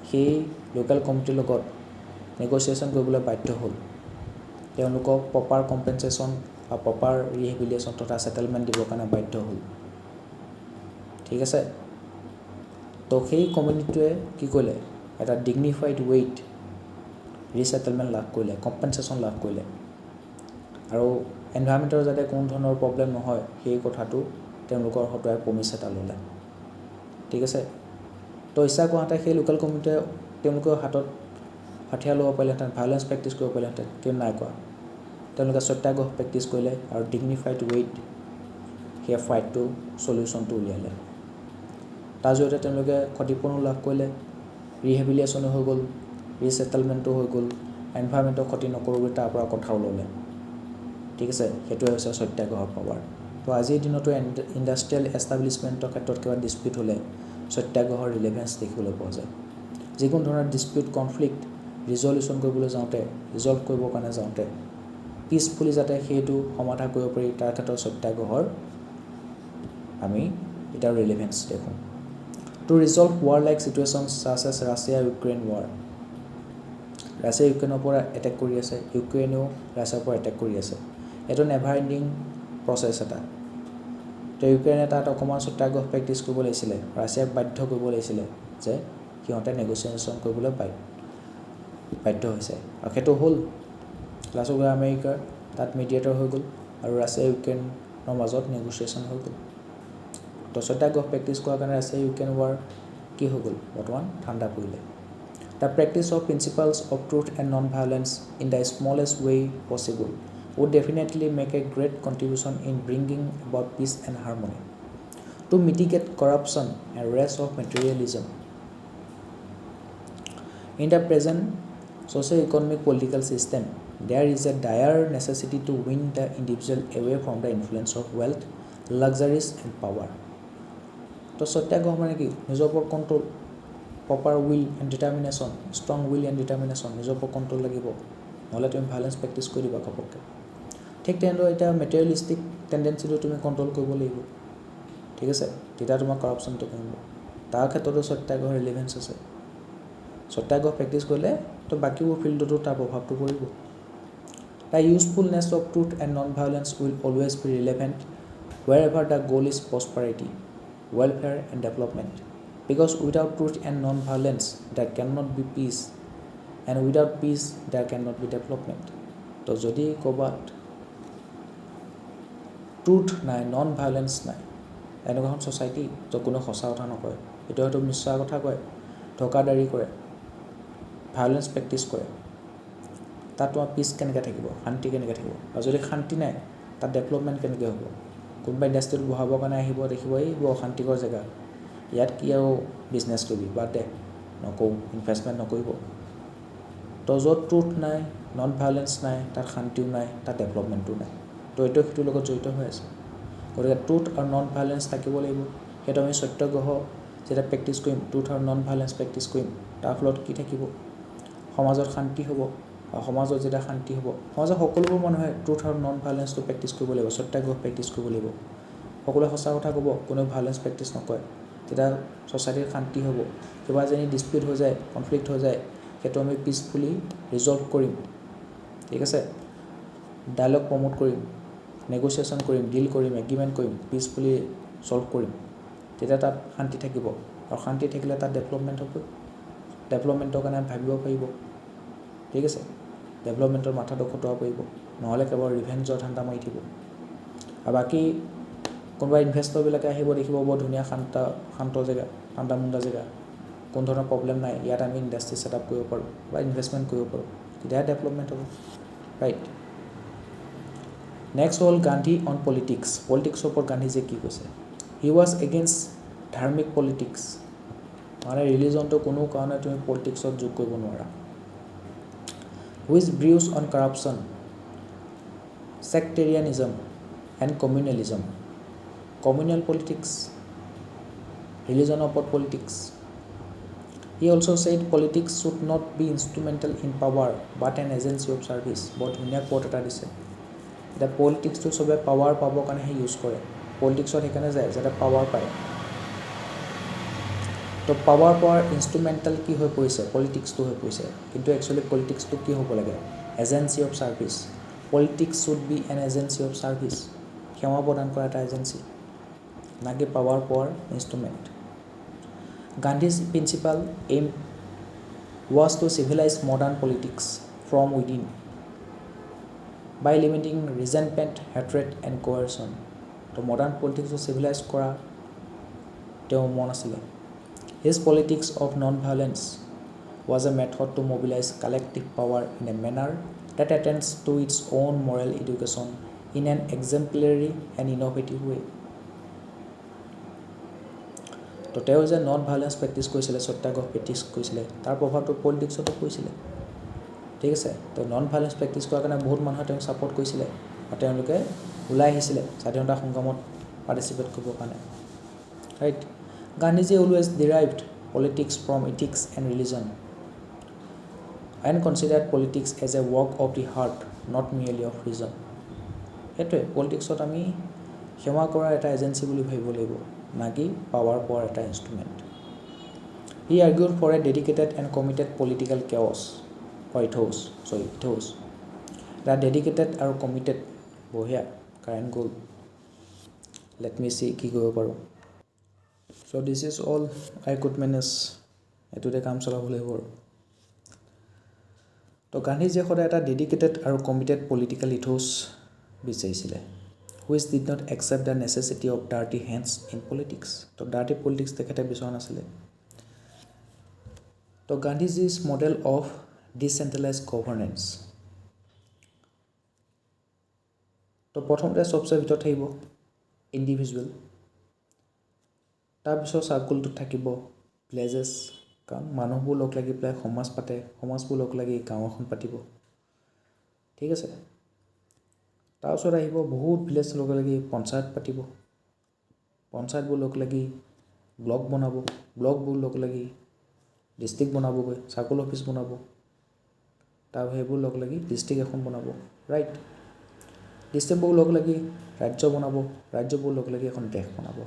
সেই লোকেল কমিটিৰ লগত নেগ'চিয়েশ্যন কৰিবলৈ বাধ্য হ'ল তেওঁলোকক প্ৰপাৰ কম্পেনচেশ্যন বা প্ৰপাৰ ৰিহেবিলিটেশ্যন তথা ছেটেলমেণ্ট দিবৰ কাৰণে বাধ্য হ'ল ঠিক আছে তো সেই কমিউনিটিটোৱে কি কৰিলে এটা ডিগনিফাইড ৱেইট ৰিছেটেলমেণ্ট লাভ কৰিলে কম্পেনচেশ্যন লাভ কৰিলে আৰু এনভাইৰমেণ্টৰ যাতে কোনো ধৰণৰ প্ৰব্লেম নহয় সেই কথাটো তেওঁলোকৰ হতুৱাই প্ৰমিছ এটা ল'লে ঠিক আছে তো ইচ্ছা কৰাহেঁতেন সেই লোকেল কমিউনিটিয়ে তেওঁলোকৰ হাতত হাঠিয়াৰ ল'ব পাৰিলেহেঁতেন ভাইলেঞ্চ প্ৰেক্টিছ কৰিব পাৰিলেহেঁতেন কিন্তু নাই কৰা তেওঁলোকে সত্যাগ্ৰহ প্ৰেক্টিছ কৰিলে আৰু ডিগনিফাইড ৱেইট সেই ফাইটটো চলিউশ্যনটো উলিয়ালে তাৰ জৰিয়তে তেওঁলোকে ক্ষতিপূৰণ লাভ কৰিলে ৰিহেবিলিটেশ্যনো হৈ গ'ল ৰিছেটেলমেণ্টো হৈ গ'ল এনভাইৰমেণ্টৰ ক্ষতি নকৰোঁ বুলি তাৰ পৰা কথাও ল'লে ঠিক আছে সেইটোৱে হৈছে সত্যাগ্ৰহৰ পাৱাৰ তো আজিৰ দিনতো ইণ্ডাষ্ট্ৰিয়েল এষ্টাব্লিছমেণ্টৰ ক্ষেত্ৰত কিবা ডিছপিউট হ'লে সত্যাগ্ৰহৰ ৰিলেভেঞ্চ দেখিবলৈ পোৱা যায় যিকোনো ধৰণৰ ডিছপিউট কনফ্লিক্ট ৰিজলিউশ্যন কৰিবলৈ যাওঁতে ৰিজল্ভ কৰিবৰ কাৰণে যাওঁতে পিচফুলি যাতে সেইটো সমাধান কৰিব পাৰি তাৰ ক্ষেত্ৰত সত্যাগ্ৰহৰ আমি এটাৰ ৰিলেভেন্স দেখোঁ to resolve war like situations such as Russia Ukraine war Russia ইউক্ৰেইনৰ পৰা এটেক কৰি আছে ইউক্ৰেইনেও ৰাছিয়াৰ পৰা এটেক কৰি আছে এইটো নেভাৰ এণ্ডিং প্ৰচেছ এটা তো ইউক্ৰেইনে তাত অকণমান সত্যাগ্ৰহ প্ৰেক্টিছ কৰিব লাগিছিলে ৰাছিয়াক বাধ্য কৰিব লাগিছিলে যে সিহঁতে নেগচিয়েশ্যন কৰিবলৈ বাধ্য হৈছে আৰু সেইটো হ'ল লাষ্টত গৈ আমেৰিকাৰ তাত মিডিয়েটৰ হৈ গ'ল আৰু ৰাছিয়া ইউক্ৰেইনৰ মাজত নেগচিয়েশ্যন হৈ গ'ল তো সত্যাগ্ৰহ প্ৰেক্টিছ কৰাৰ কাৰণে ৰাছিয়া ইউক্ৰেইন ৱাৰ কি হৈ গ'ল বৰ্তমান ঠাণ্ডা পৰিলে the practice of principles of truth and non violence in the smallest way possible would definitely make a great contribution in bringing about peace and harmony. To mitigate corruption and rest of materialism. In the present socio-economic political system, there is a dire necessity to win the individual away from the influence of wealth, luxuries and power. So Satyagraha মানে কি নিজৰ ওপৰত control proper will and determination strong will and determination নিজৰ ওপৰত control লাগিব নহ'লে তুমি violence practice কৰি দিবা ঘপককৈ ঠিক তেনেদৰে এতিয়া মেটেৰিয়েলিষ্টিক টেণ্ডেঞ্চিটো তুমি কণ্ট্ৰল কৰিব লাগিব ঠিক আছে তেতিয়া তোমাৰ কৰাপশ্যনটো কমিব তাৰ ক্ষেত্ৰতো সত্যাগ্ৰহৰ ৰিলেভেন্স আছে সত্যাগ্ৰহ প্ৰেক্টিছ কৰিলে তো বাকীবোৰ ফিল্ডতো তাৰ প্ৰভাৱটো পৰিব the usefulness of truth and non violence will always be relevant wherever the goal is prosperity welfare and development because without truth and non violence there can not be peace and without peace there can not B development তো যদি ক'ৰবাত truth নাই non violence নাই এনেকুৱা এখন society য'ত কোনো সঁচা কথা নকয় এইটো হয়তো মিছা কথা কয় ধোকাদাৰী কৰে ভায়োলেন্স প্ৰেক্টিছ কৰে তাত তোমাৰ পিচ কেনেকৈ থাকিব শান্তি কেনেকৈ থাকিব আৰু যদি শান্তি নাই তাত ডেভেলপমেণ্ট কেনেকৈ হ'ব কোনোবা ইণ্ডাষ্ট্ৰিত বহাবৰ কাৰণে আহিব দেখিব এই বৰ অশান্তিকৰ জেগা ইয়াত কি আৰু বিজনেছ কৰিবি বাদ দে নকওঁ ইনভেষ্টমেণ্ট নকৰিব তো য'ত ট্ৰুথ নাই নন ভায়োলেন্স নাই তাত শান্তিও নাই তাত ডেভেলপমেণ্টো নাই তো এইটো সেইটোৰ লগত জড়িত হৈ আছে গতিকে ট্ৰুথ আৰু নন ভায়োলেন্স থাকিব লাগিব সেইটো আমি সত্যাগ্ৰহ যেতিয়া প্ৰেক্টিছ কৰিম ট্ৰুথ আৰু নন ভায়োলেন্স প্ৰেক্টিছ কৰিম তাৰ ফলত কি থাকিব সমাজত শান্তি হ'ব আৰু সমাজত যেতিয়া শান্তি হ'ব সমাজৰ সকলোবোৰ মানুহে ট্ৰুথ আৰু নন ভায়োলেন্সটো প্ৰেক্টিছ কৰিব লাগিব সত্যাগ্ৰহ প্ৰেক্টিছ কৰিব লাগিব সকলোৱে সঁচা কথা ক'ব কোনেও ভায়োলেন্স প্ৰেক্টিছ নকৰে তেতিয়া ছ'চাইটিৰ শান্তি হ'ব কিবা যদি ডিছপিউট হৈ যায় কনফ্লিক্ট হৈ যায় সেইটো আমি পিচফুলি ৰিজল্ভ কৰিম ঠিক আছে ডায়লগ প্ৰমোট কৰিম নেগচিয়েশ্যন কৰিম ডিল কৰিম এগ্ৰিমেণ্ট কৰিম পিচফুলি ছল্ভ কৰিম তেতিয়া তাত শান্তি থাকিব আৰু শান্তি থাকিলে তাত ডেভেলপমেণ্ট হ'ব ডেভেলপমেণ্টৰ কাৰণে ভাবিব পাৰিব ঠিক আছে ডেভেলপমেণ্টৰ মাথাটো খটুৱাব পাৰিব নহ'লে কেৱল ৰিভেঞ্জৰ ধান্দা মাৰি থাকিব আৰু বাকী কোনোবা ইনভেষ্টৰবিলাকে আহিব দেখিব বৰ ধুনীয়া শান্ত জেগা ঠাণ্ডা মুণ্ডা জেগা কোনো ধৰণৰ প্ৰব্লেম নাই ইয়াত আমি ইণ্ডাষ্ট্ৰি ছেট আপ কৰিব পাৰোঁ বা ইনভেষ্টমেণ্ট কৰিব পাৰোঁ তেতিয়াহে ডেভেলপমেণ্ট হ'ব ৰাইট নেক্সট হ'ল গান্ধী অন পলিটিক্স পলিটিক্সৰ ওপৰত গান্ধীজীয়ে কি কৈছে হি ৱাজ এগেইনষ্ট ধাৰ্মিক পলিটিক্স মানে ৰিলিজনটো কোনো কাৰণে তুমি পলিটিক্সত যোগ কৰিব নোৱাৰা which breeds on corruption sectarianism and communalism communal politics ৰিলিজনৰ ওপৰত politics he also' said politics should not be instrumental in power but an agency of service বৰ ধুনীয়া কোট এটা দিছে এতিয়া পলিটিক্সটো চবে পাৱাৰ পাবৰ কাৰণেহে ইউজ কৰে পলিটিক্সত সেইকাৰণে যায় যাতে পাৱাৰ পায় তো পাৱাৰ পোৱাৰ ইনষ্ট্ৰুমেণ্টেল কি হৈ পৰিছে পলিটিক্সটো হৈ পৰিছে কিন্তু একচুৱেলি পলিটিক্সটো কি হ'ব লাগে agency of service politics should be an agency of service সেৱা প্ৰদান কৰা এটা এজেঞ্চি না কি power power instrument Gandhi's principal aim was to civilise modern politics from within by limiting resentment, hatred and coercion. তো মডাৰ্ণ পলিটিক্সটো চিভিলাইজ কৰা তেওঁ মন আছিলে His politics of non-violence was a method to mobilize collective power in a manner that attends to its own moral education in an exemplary and innovative way. তো তেওঁ যে non violence practice কৰিছিলে সত্যাগ্ৰহ practice কৰিছিলে তাৰ প্ৰভাৱটো পলিটিক্সতো পৰিছিলে ঠিক আছে তো নন ভায়োলেন্স প্ৰেক্টিছ কৰাৰ কাৰণে বহুত মানুহে তেওঁক ছাপৰ্ট কৰিছিলে আৰু তেওঁলোকে ওলাই আহিছিলে স্বাধীনতা সংগ্ৰামত পাৰ্টিচিপেট কৰিবৰ কাৰণে right Gandhiji always derived politics from ethics and religion and considered politics as a work of the heart, not merely of reason. সেইটোৱে পলিটিক্সত আমি সেৱা কৰাৰ এটা এজেঞ্চি বুলি ভাবিব লাগিব, না কি পাৱাৰ পোৱাৰ এটা instrument. He argued for a dedicated and committed political chaos, or ethos, that dedicated আৰু committed, বঢ়িয়া, কাৰেণ্ট গ'ল। Let me see কি কৰিব পাৰোঁ। So this is all I could manage, এইটোতে কাম চলাব লাগিব আৰু। তো গান্ধীজীয়ে সদায় এটা ডেডিকেটেড আৰু কমিটেড পলিটিকেল ইথোছ বিচাৰিছিলে, which did not accept the necessity of dirty hands in politics। তো ডাৰ্টি পলিটিক্স তেখেতে বিচৰা নাছিলে। তো গান্ধীজীজ মডেল অফ ডিচেণ্ট্ৰেলাইজ গভৰ্নেন্স। তো প্ৰথমতে চবচে ভিতৰত থাকিব ইণ্ডিভিজুৱেল, তাৰপিছত চাৰ্কুলটোত থাকিব ভিলেজেছ, কাৰণ মানুহবোৰ লগ লাগি পেলাই সমাজ পাতে, সমাজবোৰ লগ লাগি গাঁও এখন পাতিব, ঠিক আছে। তাৰপিছত আহিব বহুত ভিলেজ লগ লাগি পঞ্চায়ত পাতিব, পঞ্চায়তবোৰ লগ লাগি ব্লক বনাব, ব্লকবোৰ লগ লাগি ডিষ্ট্ৰিক্ট বনাবগৈ, চাৰ্কুল অফিচ বনাব, তাৰ সেইবোৰ লগ লাগি ডিষ্ট্ৰিক্ট এখন বনাব, ৰাইট। ডিষ্ট্ৰিক্টবোৰ লগ লাগি ৰাজ্য বনাব, ৰাজ্যবোৰ লগ লাগি এখন দেশ বনাব।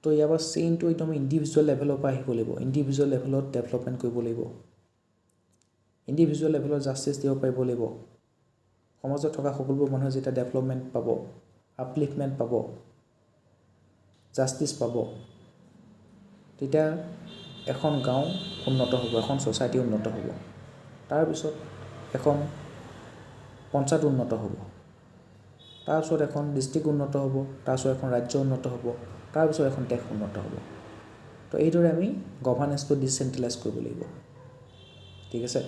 তো ইয়াৰ পৰা চেইনটো একদম ইণ্ডিভিজুৱেল লেভেলৰ পৰা আহিব লাগিব, ইণ্ডিভিজুৱেল লেভেলত ডেভেলপমেণ্ট কৰিব লাগিব, ইণ্ডিভিজুৱেল লেভেলত জাষ্টিছ দিব পাৰিব লাগিব। সমাজত থকা সকলোবোৰ মানুহে যেতিয়া ডেভেলপমেণ্ট পাব, আপলিফমেণ্ট পাব, জাষ্টিছ পাব, তেতিয়া এখন গাঁও উন্নত হ'ব, এখন ছ'চাইটি উন্নত হ'ব, তাৰপিছত এখন পঞ্চায়ত উন্নত হ'ব, তাৰপিছত এখন ডিষ্ট্ৰিক্ট উন্নত হ'ব, তাৰপিছত এখন ৰাজ্য উন্নত হ'ব, তাৰপিছত এখন দেশ উন্নত হ'ব। তো এইদৰে আমি গভাৰ্নেন্সটো ডিচেণ্ট্ৰেলাইজ কৰিব লাগিব, ঠিক আছে।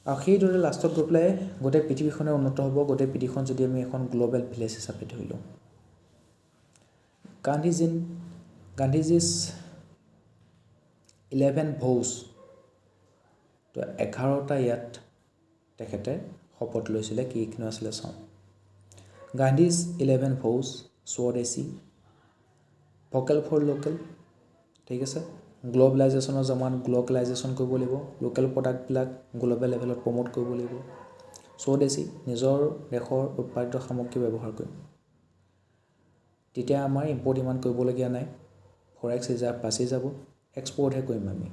আৰু সেইদৰে লাষ্টত গৈ পেলাই গোটেই পৃথিৱীখনে উন্নত হ'ব, গোটেই পৃথিৱীখন যদি আমি এখন গ্ল'বেল ভিলেজ হিচাপে ধৰি লওঁ। গান্ধীজীজ 11 vows, তো 11টা ইয়াত তেখেতে শপত লৈছিলে, কি কিনো আছিলে চাওঁ। গান্ধীজ 11 vows, স্বদেশী, ভোকেল ফৰ লোকেল, ঠিক আছে। গ্ল'বেলাইজেশ্যনৰ জমাত গ্ল'বেলাইজেশ্যন কৰিব লাগিব, লোকেল প্ৰডাক্টবিলাক গ্ল'বেল লেভেলত প্ৰমোট কৰিব লাগিব। স্বদেশী, নিজৰ দেশৰ উৎপাদিত সামগ্ৰী ব্যৱহাৰ কৰিম, তেতিয়া আমাৰ ইম্পৰ্ট ইমান কৰিবলগীয়া নাই, ফৰেক্স ৰিজাৰ্ভ বাচি যাব, এক্সপৰ্টহে কৰিম আমি।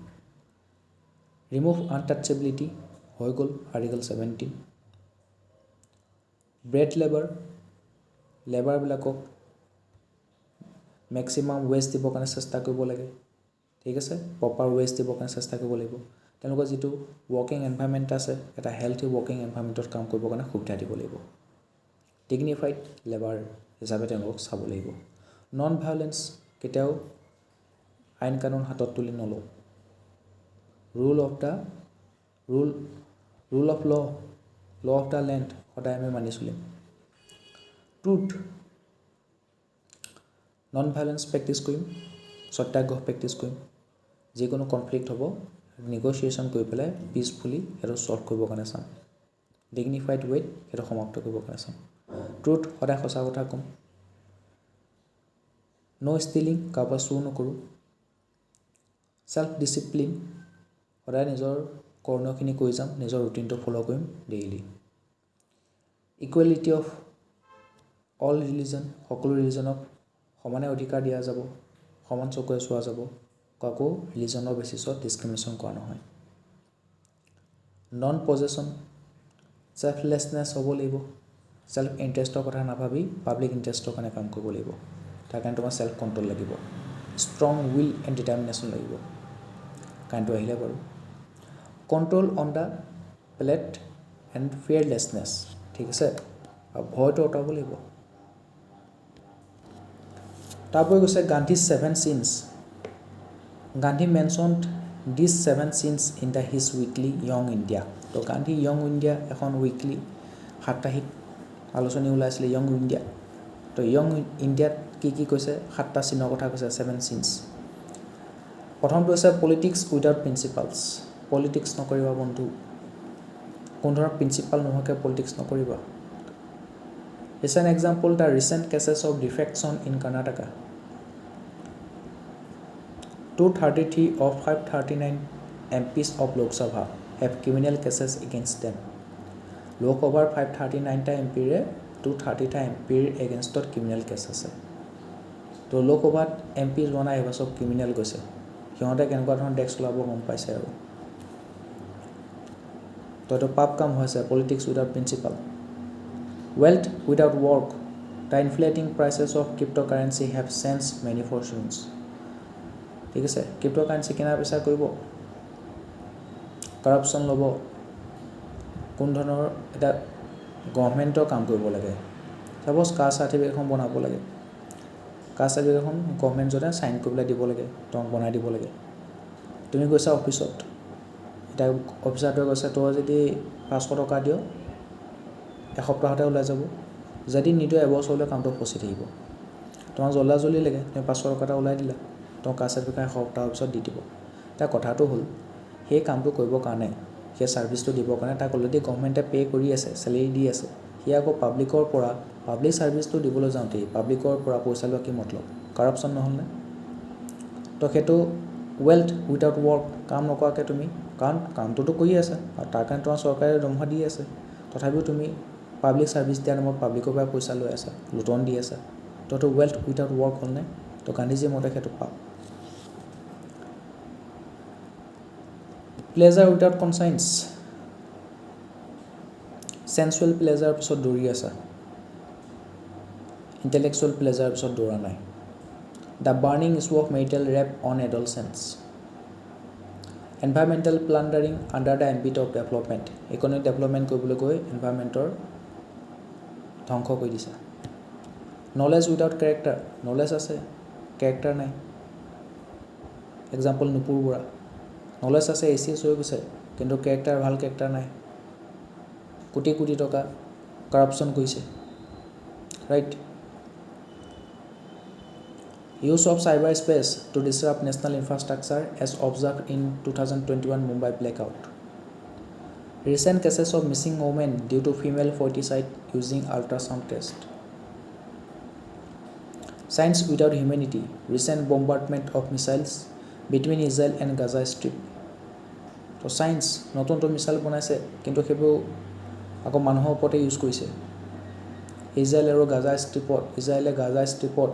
ৰিমুভ আনটাচেবিলিটি, হৈ গ'ল আৰ্টিকল 17। ব্ৰেড লেবাৰবিলাকক মেক্সিমাম ৱেজ দিবৰ কাৰণে চেষ্টা কৰিব লাগে, ঠিক আছে, প্ৰপাৰ ৱেজ দিবৰ কাৰণে চেষ্টা কৰিব লাগিব। তেওঁলোকৰ যিটো ৱৰ্কিং এনভাইৰনমেণ্ট আছে, এটা হেল্থি ৱৰ্কিং এনভাইৰনমেণ্টত কাম কৰিবৰ কাৰণে সুবিধা দিব লাগিব। ডিগনিফাইড লেবাৰ হিচাপে তেওঁলোকক চাব লাগিব। নন ভায়োলেন্স, কেতিয়াও আইন কানুন হাতত তুলি নলওঁ। Rule of law of the land সদায় আমি মানি চলিম। ট্ৰুথ, নন ভায়োলেন্স প্ৰেক্টিছ কৰিম, সত্যাগ্ৰহ প্ৰেক্টিছ কৰিম। যিকোনো কনফ্লিক্ট হ'ব নেগ'চিয়েশ্যন কৰি পেলাই পিচফুলি সেইটো ছল্ভ কৰিবৰ কাৰণে চাম, ডিগনিফাইড ৱেত সেইটো সমাপ্ত কৰিবৰ কাৰণে চাম। ট্ৰুথ, সদায় সঁচা কথা ক'ম। ন' ষ্টিলিং, কাৰোবাৰ চুৰ নকৰোঁ। ছেল্ফ ডিচিপ্লিন, সদায় নিজৰ কৰ্ণখিনি কৰি যাম, নিজৰ ৰুটিনটো ফ'ল' কৰিম daily. Equality of all religion, সকলো ৰিলিজনক সমানে অধিকাৰ দিয়া যাব, সমান চকুৰে চোৱা যাব, কাকো ৰিলিজনৰ বেচিছত ডিছক্ৰিমিনেশ্যন কৰা নহয়। নন পজেশ্যন, ছেল্ফলেছনেছ হ'ব লাগিব, ছেল্ফ ইণ্টাৰেষ্টৰ কথা নাভাবি পাব্লিক ইণ্টাৰেষ্টৰ কাৰণে কাম কৰিব লাগিব। তাৰ কাৰণে তোমাৰ ছেল্ফ কণ্ট্ৰল লাগিব, ষ্ট্ৰং উইল এণ্ড ডিটাৰমিনেশ্যন লাগিব। কাৰেণ্টটো আহিলে বাৰু। Control on the plate and fearlessness, ঠিক আছে, আৰু ভয়টো আঁতৰাব লাগিব। তাৰপৰি কৈছে Gandhi's 7 sins। Gandhi mentioned this 7 sins in the his weekly Young India. তো গান্ধী য়ং ইণ্ডিয়া এখন উইকলি সাপ্তাহিক আলোচনী ওলাইছিলে য়ং ইণ্ডিয়া। তো য়ং ইণ্ডিয়াত কি কৈছে, 7টা চিনৰ কথা কৈছে, 7 sins। প্ৰথমটো হৈছে পলিটিক্স উইদাউট প্ৰিন্সিপালছ, পলিটিক্স নকৰিবা বন্ধু, কোনো ধৰণৰ প্ৰিন্সিপাল নোহোৱাকৈ পলিটিক্স নকৰিবা। It's an example the recent cases of defection in Karnataka. 233 of 539 MPs of Lok Sabha have criminal cases against them. Lok Sabhar 539 MPৰে 230 MPৰ এগেইনষ্টত ক্ৰিমিনেল কেছ আছে তো Lok Sabhat MP জনা এবাৰ সব ক্ৰিমিনেল গৈছে সিহঁতে কেনেকুৱা ধৰণৰ ডেক্স চলাব গম পাইছে আৰু তো এটা পাপ কাম হৈছে politics without principal wealth without work the inflating prices of cryptocurrency have changed many fortunes ঠিক আছে cryptocurrency কিনা পইচা কৰিব corruption লব কোন ধৰণৰ এটা গভৰ্ণমেণ্টৰ কাম কৰিব লাগে সাপোজ কাষ্ট সাৰ্টিফিকেট এখন বনাব লাগে কাষ্ট সাৰ্টিফিকেট এখন গভৰ্ণমেণ্ট জনে সাইন কৰিবলৈ দিব লাগে তোমাক বনাই দিব লাগে তুমি গৈছা অফিচত এটা অফিচাৰটোৱে কৈছে তো যদি 500 টকা দিও এসপ্তাহতে ওলাই যাব যদি নিদিও এবছৰলৈ কামটো ফচি থাকিব তোমাক জল্দি লাগে তুমি 500 টকা ওলাই দিলা তোমাক কাষ্ট সাৰ্টিফিকেট এসপ্তাহৰ পিছত দি দিব তাৰ কথাটো হ'ল সেই কামটো কৰিবৰ কাৰণে সেই সাৰ্ভিসটো দিবৰ কাৰণে তাক অলৰেডি গভৰ্ণমেণ্টে পে কৰি আছে স্যালাৰি দি আছে হি আকৌ পাব্লিকৰ পৰা পাব্লিক সাৰ্ভিসটো দিবলৈ যাওঁতে পাব্লিকৰ পৰা পইচা লোৱা কি মতলব কৰাপচন নহল নে তো হেতু wealth without work কাম নকৰাকৈ তুমি কাৰণ কামটোতো কৰি আছে আৰু তাৰ কাৰণে তোমাৰ চৰকাৰে দৰমহা দি আছে তথাপিও তুমি পাব্লিক সাৰ্ভিস দিয়াৰ নামত পাব্লিকৰ পৰা পইচা লৈ আছে লুটন দি আছে তো wealth without work হ'ল নে তো গান্ধীজীৰ মতে হেতু পাপ pleasure without conscience sensual pleasure পিছত দৌৰি আছে intellectual pleasure পিছত দৌৰা নাই the burning issue of marital rape on adolescents environmental plundering under the ambit of development economic development কৰিবলৈ গৈ environmentor ধ্বংস কৰি দিছে knowledge without character knowledge আছে character নাই example নুপুৰ বৰা knowledge আছে ACS হৈ গৈছে কিন্তু character ভাল character নাই কোটি কোটি টকা corruption কৰিছে right use of cyberspace to disrupt national infrastructure as observed in 2021 Mumbai blackout recent cases of missing women due to female foeticide using ultrasound test science without humanity recent bombardment of missiles between Israel and Gaza Strip তো science নতুন তো missile বনাইছে কিন্তু হেবো আকৌ মানুহৰ ওপৰতে use কৰিছে Israel আৰু গাজা ষ্ট্ৰিপত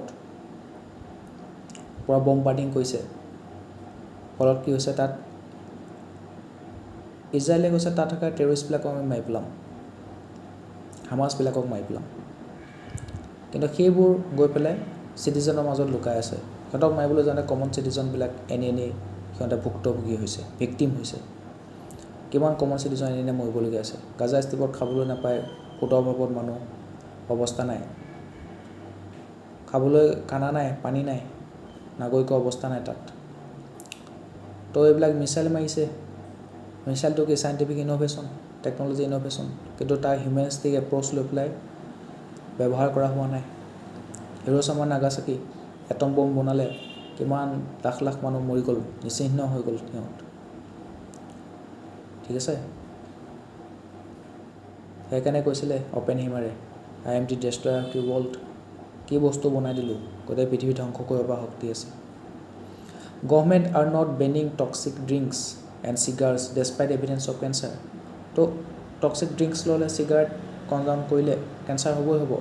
পুৰা বম্বাৰ্ডিং কৰিছে ফলত কি হৈছে তাত ইজৰাইলে কৈছে তাত থকা টেৰৰিষ্টবিলাকক আমি মাৰি পেলাম হামাছবিলাকক মাৰি পেলাম কিন্তু সেইবোৰ গৈ পেলাই চিটিজেনৰ মাজত লুকাই আছে সিহঁতক মাৰিবলৈ জানে কমন চিটিজেনবিলাক এনে সিহঁতে ভুক্তভোগী হৈছে ভিক্টিম হৈছে কিমান কমন চিটিজেন এনে মৰিবলগীয়া আছে গাজা ষ্ট্ৰিপত খাবলৈ নাপায় ফুটৰ অভাৱত মানুহ অৱস্থা নাই খাবলৈ খানা নাই পানী নাই নাগৰিকৰ অৱস্থা নাই তাত তো এইবিলাক মিছাইল মাৰিছে মিছাইলটো কি সাইণ্টিফিক ইনোভেশ্যন টেকনলজি ইনোভেশ্যন কিন্তু তাৰ হিউমেনিষ্টিক এপ্ৰ'চ লৈ পেলাই ব্যৱহাৰ কৰা হোৱা নাই হিৰোশ্বিমা নাগাসাকি এটম বম বনালে কিমান লাখ লাখ মানুহ মৰি গ'ল নিশ্চিহ্ন হৈ গ'ল সিহঁত ঠিক আছে সেইকাৰণে কৈছিলে অপেনহেইমাৰে I am the destroyer of the world কি বস্তু বনাই দিলোঁ গোটেই পৃথিৱী ধ্বংস কৰিব পৰা শক্তি আছে government are not banning toxic drinks and cigars despite evidence of cancer তো টক্সিক ড্ৰিংকছ ল'লে চিগাৰেট কনজাম কৰিলে কেঞ্চাৰ হ'বই হ'ব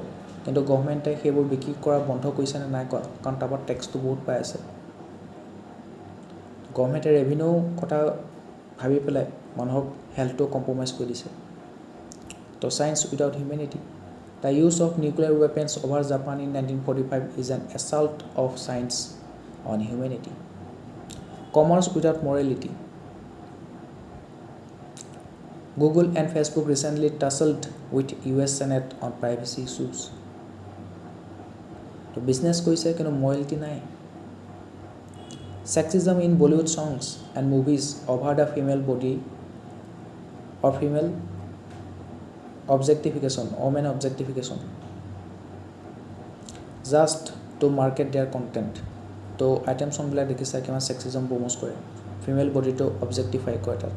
কিন্তু গভৰ্ণমেণ্টে সেইবোৰ বিক্ৰী কৰা বন্ধ কৰিছে নে নাই কৰা কাৰণ তাৰ পৰা টেক্সটো বহুত পাই আছে গভৰ্ণমেণ্টে ৰেভিনিউ কথা ভাবি পেলাই মানুহক হেল্থটো কম্প্ৰমাইজ কৰি দিছে তো science without humanity the use of nuclear weapons over Japan in 1945 is an assault of science on humanity commerce without morality Google and Facebook recently tussled with US Senate on privacy issues. তো business কৰিছে কিন্তু morality নাই sexism in Bollywood songs and movies over the female body or female objectification or men objectification just to market their content তো item সংবিলাক দেখিছে কিমান sexism promote কৰে female বডিটো objectify কৰে তাত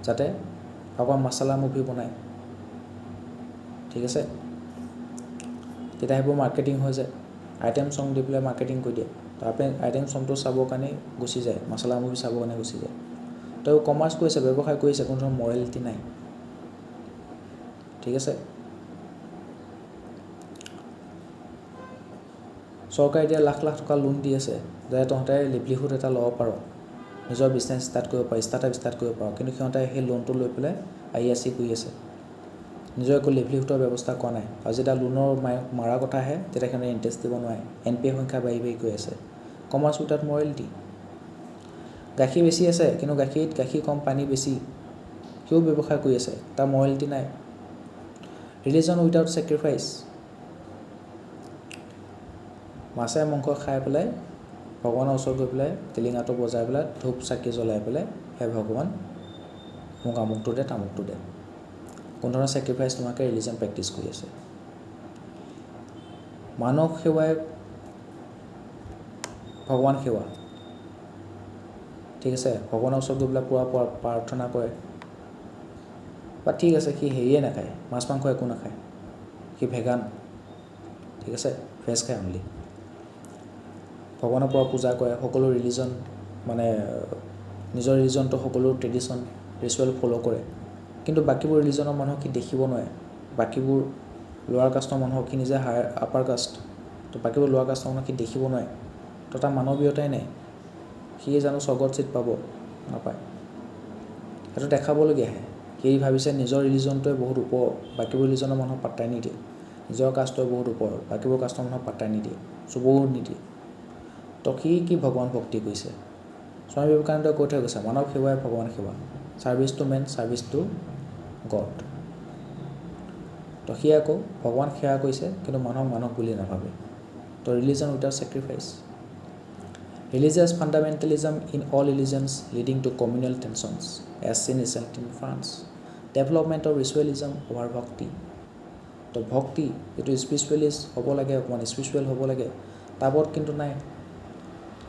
যাতে আকৌ মছলা মুভি বনায় ঠিক আছে তেতিয়া সেইবোৰ মাৰ্কেটিং হৈ যায় আইটেম সং দি পেলাই মাৰ্কেটিং কৰি দিয়ে তো আপুনি আইটেম সংটো চাবৰ কাৰণে গুচি যায় মছলা মুভি চাবৰ কাৰণে গুচি যায় তো তো কমাৰ্চ কৰিছে ব্যৱসায় কৰিছে কোনো ধৰণৰ মৰেলিটি নাই ঠিক আছে চৰকাৰে এতিয়া লাখ লাখ টকা লোন দি আছে যে তহঁতে লিভলিহুড এটা ল'ব পাৰ নিজৰ বিজনেছ ষ্টাৰ্ট কৰিব পাৰ ষ্টাৰ্ট কৰিব পাৰ কিন্তু সিহঁতে সেই লোনটো লৈ পেলাই APSC কৰি আছে নিজৰ একো লিভলিহুডৰ ব্যৱস্থা কৰা নাই আৰু যেতিয়া লোনৰ মাৰা কথা আহে তেতিয়া সিহঁতে ইণ্টাৰেষ্ট দিব নোৱাৰে NPA সংখ্যা বাঢ়ি গৈ আছে কমাৰ্চ উইথাউট মৰেলিটি গাখীৰ বেছি আছে কিন্তু গাখীৰ কম পানী বেছি কিয় ব্যৱসায় কৰি আছে তাৰ মৰেলিটি নাই ৰিলিজন উইথাউট চেক্ৰিফাইচ মাছে মাংস খাই পেলাই ভগৱানৰ ওচৰত গৈ পেলাই টিলিঙাটো বজাই পেলাই ধূপ চাকি জ্বলাই পেলাই হে ভগৱান মোক আমুকটো দে তামুকটো দে কোনো ধৰণৰ চেক্ৰিফাইচ নোহোৱাকৈ ৰিলিজন প্ৰেক্টিছ কৰি আছে মানৱ সেৱাই ভগৱান সেৱা ঠিক আছে ভগৱানৰ ওচৰত গৈ পেলাই পুৰা প্ৰাৰ্থনা কৰে বা ঠিক আছে সি হেৰিয়ে নাখায় মাছ মাংস একো নাখায় সি ভেগান ঠিক আছে ভেজ খায় অনলি ভগৱানৰ পৰা পূজা কৰে সকলো ৰিলিজন মানে নিজৰ ৰিলিজনটো সকলো ট্ৰেডিশ্যন ৰিচুৱেল ফ'ল' কৰে কিন্তু বাকীবোৰ ৰিলিজনৰ মানুহক সি দেখিব নোৱাৰে বাকীবোৰ লোৱাৰ কাষ্টৰ মানুহক সি নিজে হায়াৰ আপাৰ কাষ্ট তো বাকীবোৰ লোৱাৰ কাষ্টৰ মানুহক সি দেখিব নোৱাৰে তো তাৰ মানৱীয়তাই নাই সি জানো স্বৰ্গত চিট পাব নাপায় সেইটো দেখাবলগীয়াহে সি ভাবিছে নিজৰ ৰিলিজনটোৱে বহুত ওপৰ বাকীবোৰ ৰিলিজনৰ মানুহক পাত্তাই নিদিয়ে নিজৰ কাষ্টটোৱে বহুত ওপৰ বাকীবোৰ কাষ্টৰ মানুহক পাত্তাই নিদিয়ে চবৰো নিদিয়ে তো সি কি ভগৱান ভক্তি কৰিছে স্বামী বিবেকানন্দই কৈ থৈ গৈছে মানৱ সেৱাই ভগৱান সেৱা service to man service to God তো সি আকৌ ভগৱান সেৱা কৰিছে কিন্তু মানুহক মানৱ বুলি নাভাবে তো religion without sacrifice religious fundamentalism in all religions leading to communal tensions as seen recent in France development of ritualism over bhakti তো ভক্তি এইটো স্পিৰিচুৱেলিষ্ট হ'ব লাগে অকণমান স্পিৰিচুৱেল হ'ব লাগে তাৰ ওপৰত কিন্তু নাই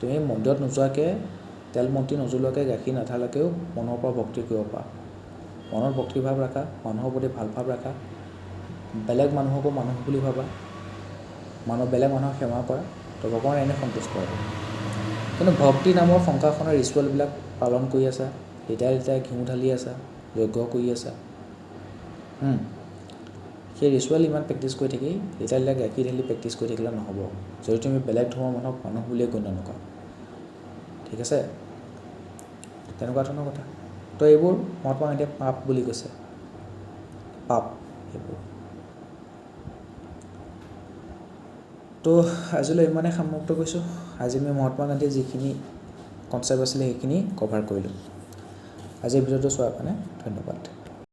তুমি মন্দিৰত নোযোৱাকৈ তেল মন্তি নজ্বলোৱাকৈ গাখীৰ নাঢালাকৈও মনৰ পৰা ভক্তি কৰিব পাৰা মনত ভক্তিভাৱ ৰাখা মানুহৰ প্ৰতি ভাল ভাৱ ৰাখা বেলেগ মানুহকো মানুহ বুলি ভাবা বেলেগ মানুহক সেৱা কৰা তো ভগৱান এনে সন্তুষ্ট হ'ব কিন্তু ভক্তি নামৰ সংসাৰখনৰ ৰিচুৱেলবিলাক পালন কৰি আছা লিটাই ঘিউ ঢালি আছা যজ্ঞ কৰি আছা সেই ৰিচুৱেল ইমান প্ৰেক্টিছ কৰি থাকি লিটাই গাখীৰ ঢালি প্ৰেক্টিছ কৰি থাকিলে নহ'ব যদি তুমি বেলেগ ধৰ্মৰ মানুহক মানুহ বুলিয়ে গণ্য নকৰা ঠিক আছে তেনেকুৱা ধৰণৰ কথা তো এইবোৰ মহাত্মা গান্ধীয়ে পাপ বুলি কৈছে পাপ এইবোৰ তো আজিলৈ ইমানে সমাপ্ত কৰিছোঁ আজি আমি মহাত্মা গান্ধীৰ যিখিনি কনচেপ্ট আছিলে সেইখিনি কভাৰ কৰিলোঁ আজিৰ ভিডিঅ'টো চোৱাৰ কাৰণে ধন্যবাদ